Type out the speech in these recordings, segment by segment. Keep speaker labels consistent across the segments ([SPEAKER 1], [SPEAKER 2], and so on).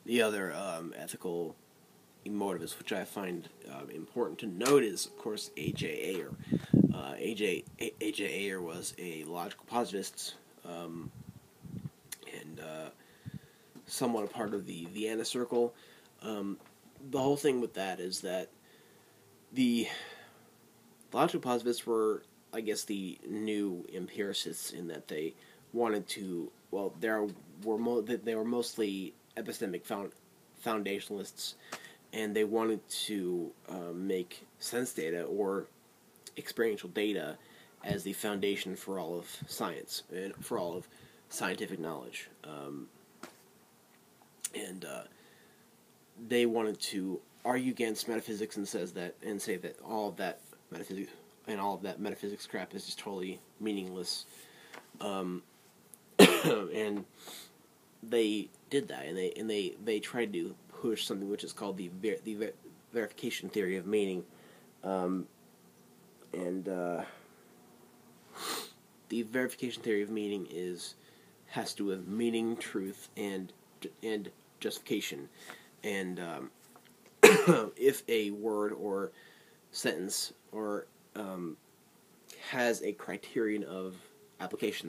[SPEAKER 1] The other ethical emotivist, which I find important to note, is, of course, Ayer. A.J. Ayer was a logical positivist and somewhat a part of the Vienna Circle. The whole thing with that is that the logical positivists were, I guess, the new empiricists in that they wanted to. Well, they were mostly epistemic foundationalists, and they wanted to make sense data or experiential data as the foundation for all of science and for all of scientific knowledge. And they wanted to argue against metaphysics and say that all of that metaphysics crap is just totally meaningless. And they did that, and they tried to push something which is called the verification theory of meaning, and the verification theory of meaning has to do with meaning, truth, and justification. And if a word or sentence or has a criterion of application,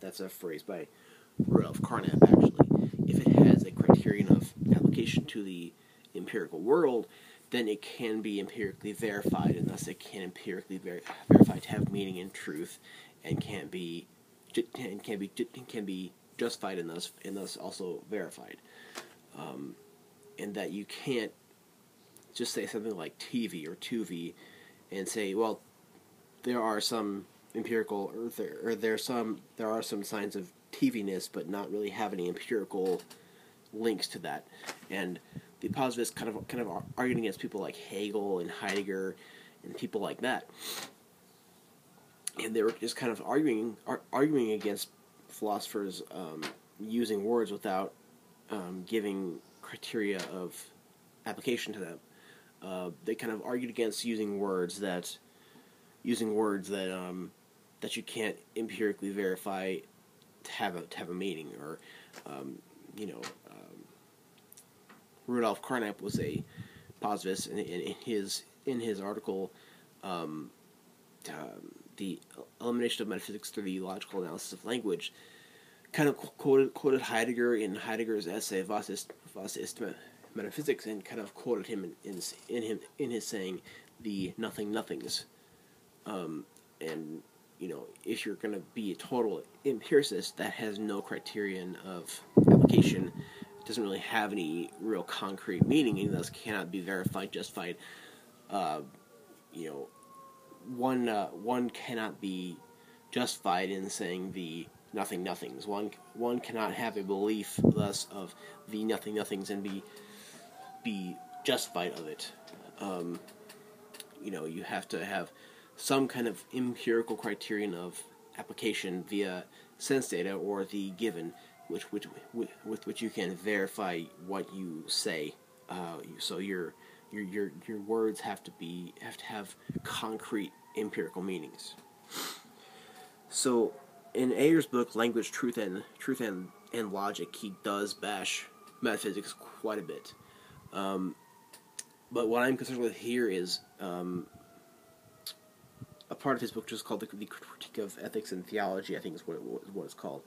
[SPEAKER 1] that's a phrase by Rudolf Carnap, actually. If it has a criterion of application to the empirical world, then it can be empirically verified, and thus it can empirically verified to have meaning and truth, and can be justified, and thus also verified. And that you can't just say something like TV or 2V and say, well, there are some empirical, or there are some signs of TV-ness, but not really have any empirical links to that. And the positivists kind of arguing against people like Hegel and Heidegger and people like that. And they were just kind of arguing against philosophers using words without giving criteria of application to them. They kind of argued against using words that that you can't empirically verify to have a meaning, or Rudolf Carnap was a positivist, and in his article, the elimination of metaphysics through the logical analysis of language, kind of quoted Heidegger in Heidegger's essay Was ist Metaphysics, and kind of quoted him in his saying the nothings. And if you're going to be a total empiricist that has no criterion of application, it doesn't really have any real concrete meaning, and thus cannot be verified, justified. One cannot be justified in saying the nothings. One cannot have a belief thus of the nothings and be justified of it. You have to have some kind of empirical criterion of application via sense data or the given, with which you can verify what you say. So your words have to have concrete empirical meanings. So in Ayer's book, Language, Truth, and Logic, he does bash metaphysics quite a bit. But what I'm concerned with here is a part of his book, which is called the Critique of Ethics and Theology, I think is what it's called,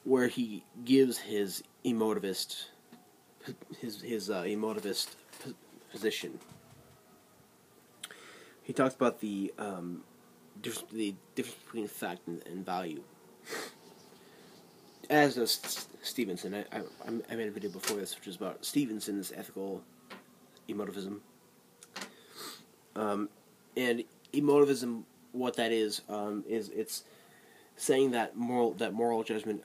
[SPEAKER 1] where he gives his emotivist position. He talks about the difference between fact and value. As does Stevenson. I made a video before this, which is about Stevenson's ethical emotivism. And emotivism, what that is it's saying that moral judgments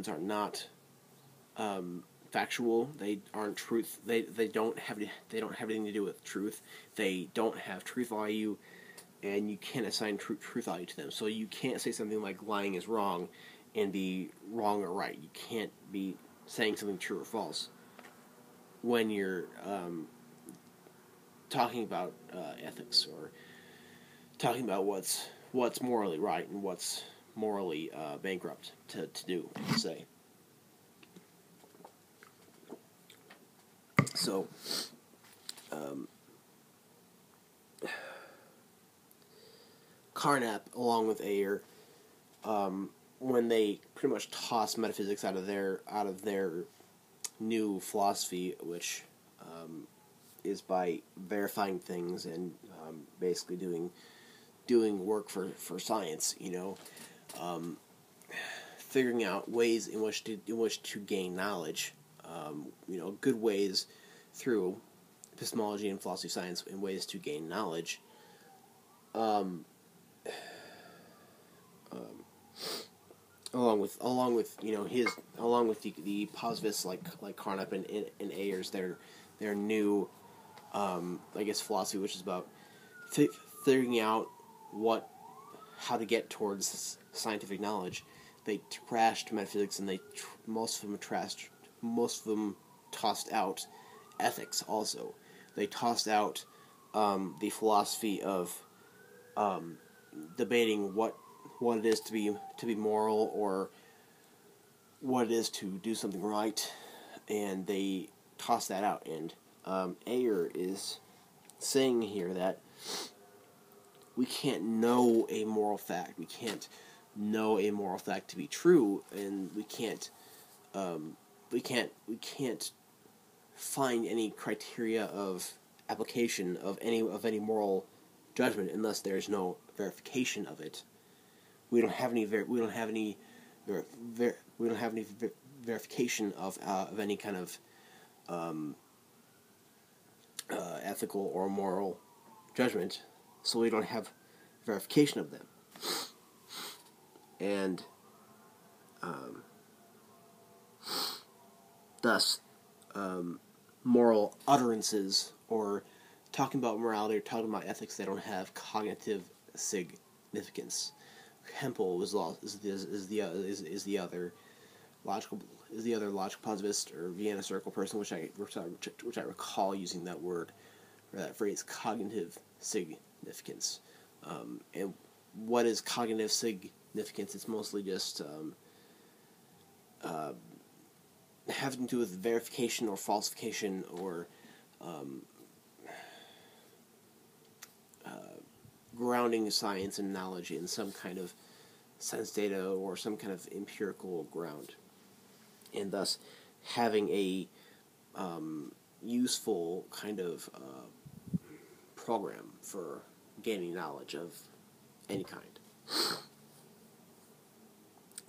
[SPEAKER 1] are not factual. They aren't truth. They don't have anything to do with truth. They don't have truth value, and you can't assign truth value to them. So you can't say something like lying is wrong and be wrong or right. You can't be saying something true or false when you're talking about ethics, or talking about what's morally right and what's morally bankrupt to do and to say. So, um, Carnap, along with Ayer, when they pretty much tossed metaphysics out of their new philosophy, which is by verifying things and basically doing work for science, figuring out ways in which to gain knowledge, good ways through epistemology and philosophy of science in ways to gain knowledge. Along with the positivists like Carnap and Ayers, their new philosophy, which is about figuring out how to get towards scientific knowledge. They trashed metaphysics, and most of them tossed out ethics. Also, they tossed out the philosophy of debating what it is to be moral, or what it is to do something right, and they toss that out. And Ayer is saying here that we can't know a moral fact. We can't know a moral fact to be true, and we can't find any criteria of application of any moral judgment unless there's no verification of it. We don't have any verification of any kind of ethical or moral judgment, so we don't have verification of them. And thus, moral utterances, or talking about morality, or talking about ethics, they don't have cognitive significance. Hempel is the other logical positivist or Vienna Circle person, which I recall using that word, or that phrase, cognitive significance. And what is cognitive significance? It's mostly just having to do with verification or falsification, or grounding science and knowledge in some kind of sense data or some kind of empirical ground, and thus having a useful kind of program for gaining knowledge of any kind.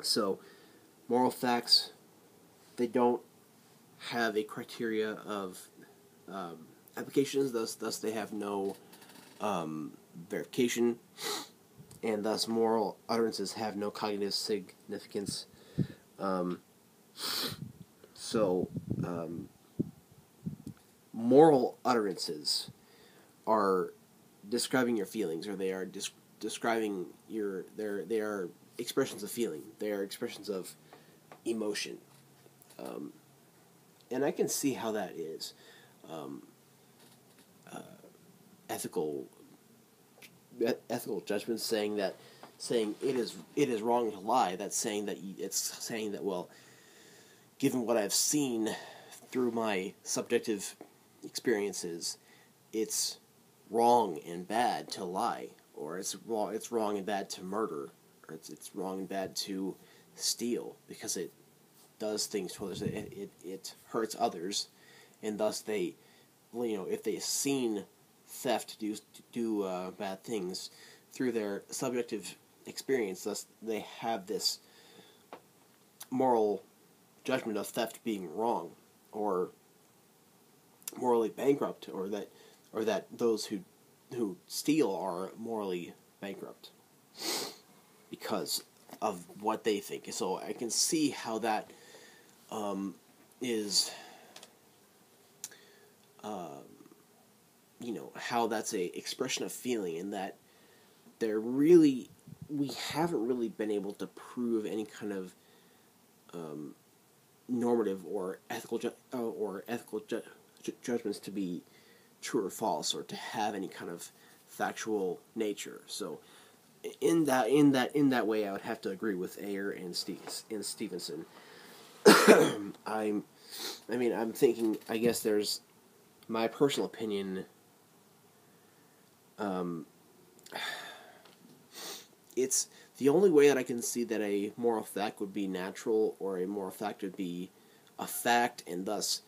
[SPEAKER 1] So, moral facts, they don't have a criteria of applications, thus they have no verification, and thus moral utterances have no cognitive significance. Moral utterances are describing your feelings, or they are describing they are expressions of feeling. They are expressions of emotion, and I can see how that is ethical judgments, saying it is wrong to lie. That's saying that well, given what I've seen through my subjective experiences, it's wrong and bad to lie, or it's wrong and bad to murder, or it's wrong and bad to steal, because it does things to others. It hurts others, and thus they, if they've seen theft do bad things through their subjective experience, thus they have this moral judgment of theft being wrong, or morally bankrupt, or that those who steal are morally bankrupt because of what they think. So I can see how that is how that's a expression of feeling, and that we haven't really been able to prove any kind of normative or ethical judgments to be true or false, or to have any kind of factual nature. So in that way, I would have to agree with Ayer and Stevenson. I'm thinking, I guess there's my personal opinion, it's the only way that I can see that a moral fact would be natural, or a moral fact would be a fact, and thus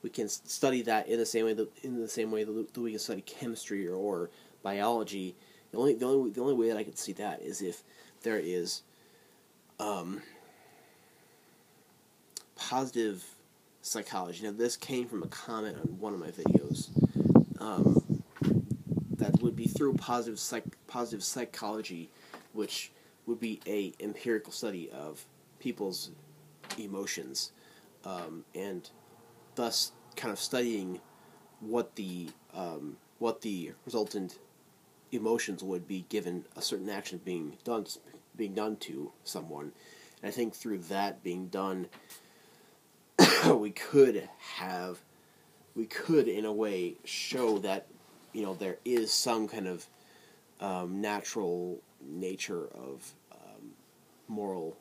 [SPEAKER 1] we can study that in the same way that we can study chemistry or biology. The only way that I can see that is if there is positive psychology. Now, this came from a comment on one of my videos. That would be through positive psychology, which would be a empirical study of people's emotions, and thus kind of studying what the resultant emotions would be given a certain action being done to someone. And I think through that being done, we could in a way show that there is some kind of natural nature of moral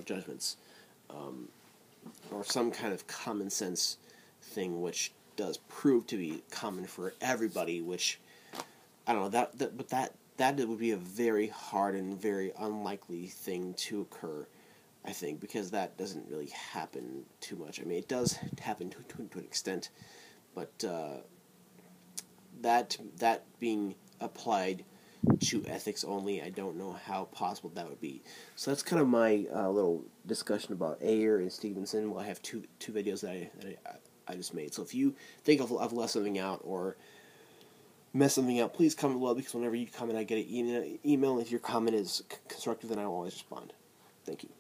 [SPEAKER 1] judgments, or some kind of common sense thing which does prove to be common for everybody. Which I don't know, that would be a very hard and very unlikely thing to occur, I think, because that doesn't really happen too much. I mean, it does happen to an extent, but that being applied to ethics only, I don't know how possible that would be. So that's kind of my little discussion about Ayer and Stevenson. Well, I have two videos that I just made. So if you think I've left something out or messed something up, please comment below, because whenever you comment, I get an email. If your comment is constructive, then I will always respond. Thank you.